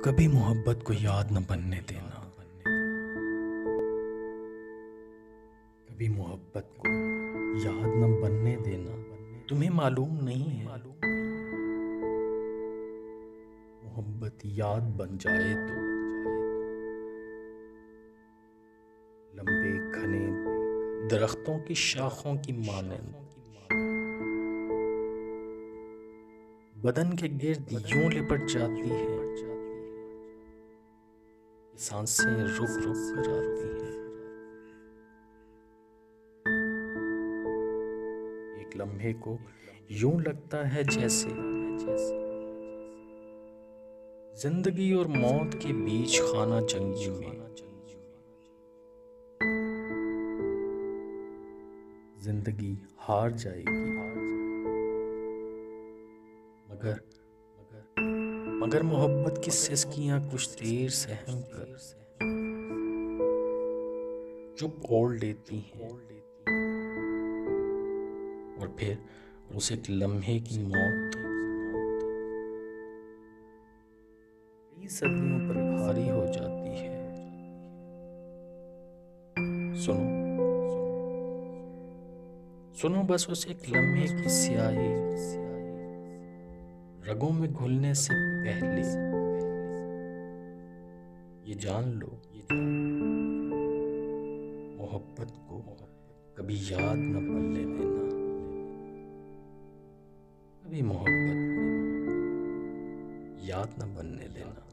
कभी मोहब्बत को याद न बनने देना। कभी मोहब्बत को याद न बनने देना। तुम्हें मालूम नहीं है, मोहब्बत याद बन जाए तो लंबे घने दरख्तों की शाखों की मानंद बदन के गिर्द यूं लिपट जाती है, सांसें रुक रुक कर आती हैं। एक लम्हे को यूं लगता है जैसे जिंदगी और मौत के बीच खाना जंगी में जिंदगी हार जाएगी, मगर मगर मोहब्बत की सिसकियां कुछ देर सहम कर चुप ओढ़ लेती हैं और फिर उस एक लम्हे की मौत कई सदियों पर भारी हो जाती है। सुनो सुनो बस उस एक लम्हे की स्याही रगों में घुलने से पहले ये जान लो, मोहब्बत को कभी याद न बनने देना। कभी मोहब्बत को याद न बनने देना।